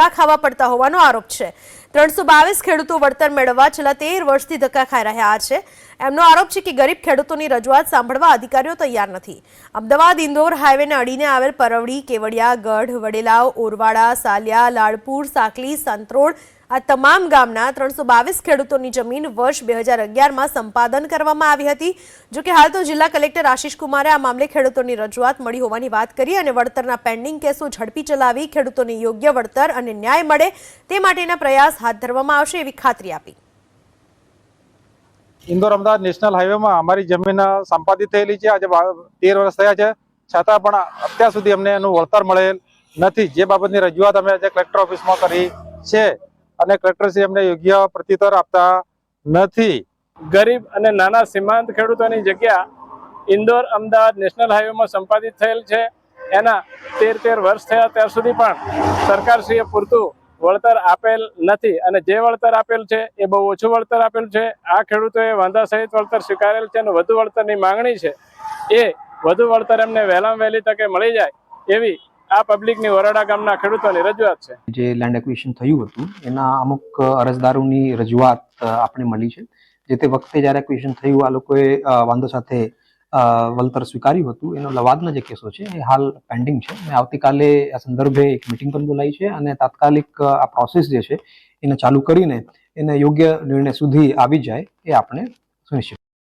ધક્કા ખાવા પડતા હોવાનો આરોપ છે। 322 ખેડૂતો વળતર મેળવવા છેલ્લા 13 વર્ષથી ધક્કા ખાઈ રહ્યા છે। એમનો આરોપ છે કે ગરીબ ખેડૂતોની રજૂઆત સાંભળવા અધિકારીઓ તૈયાર નથી। અમદાવાદ ઇન્દોર હાઈવેને અડીને આવેલ પરવડી, કેવડિયા, ગઢ, વડેલાવ, ઓરવાડા, સાલિયા, લાડપુર, સાકલી, સંત્રોડ આ તમામ ગામના 322 ખેડૂતોની જમીન વર્ષ 2011માં સંપાદન કરવામાં આવી હતી। જો કે હાલ તો જિલ્લા કલેક્ટર આશિષ કુમારે આ મામલે ખેડૂતોની રજૂઆત મળી હોવાની વાત કરી અને વળતરના પેન્ડિંગ કેસો ઝડપી ચલાવી ખેડૂતોને યોગ્ય વળતર અને ન્યાય મળે તે માટેના પ્રયાસ હાથ ધરવામાં આવશે એવી ખાતરી આપી। इंदोर अमदावाद नेशनल हाईवे में अमारी जमीन संपादित थयेली छे। आज 13 वर्ष थया छे, छतां पण અત્યાર સુધી अमने एनुं वळतर मळेल नथी। जे बाबतनी रजूआत अमे आज कलेक्टर ऑफिसमां करी छे અને કલેક્ટરશ્રી અમને યોગ્ય પ્રત્યુત્તર આપતા નથી। ગરીબ અને નાના સીમાંત ખેડૂતોની જગ્યા ઇન્દોર અમદાવાદ નેશનલ હાઈવેમાં સંપાદિત થયેલ છે। એના 13 વર્ષ થયા ત્યાર સુધી પણ સરકારશ્રીએ પૂરતું વળતર આપેલ નથી અને જે વળતર આપેલ છે એ બહુ ઓછું વળતર આપેલ છે। આ ખેડૂતોએ વાંધા સહિત વળતર સ્વીકારેલ છે અને વધુ વળતરની માંગણી છે એ વધુ વળતર એમને વહેલામાં વહેલી તકે મળી જાય એવી આ પબ્લિકની વરાડા ગામના ખેડૂતોની રજૂઆત છે। જે લેન્ડ એક્વિઝિશન થયું હતું એના અમુક અરજદારોની રજૂઆત આપણે મળી છે। જે તે વખતે જ્યારે એક્વિઝિશન થયું આ લોકોએ વાંધો સાથે વળતર સ્વીકાર્યું હતું। એનો લવાદના જે કેસો છે એ હાલ પેન્ડિંગ છે અને આવતીકાલે આ સંદર્ભે એક મિટિંગ પણ બોલાવી છે અને તાત્કાલિક આ પ્રોસેસ જે છે એને ચાલુ કરીને એને યોગ્ય નિર્ણય સુધી આવી જાય એ આપણે સુનિશ્ચિત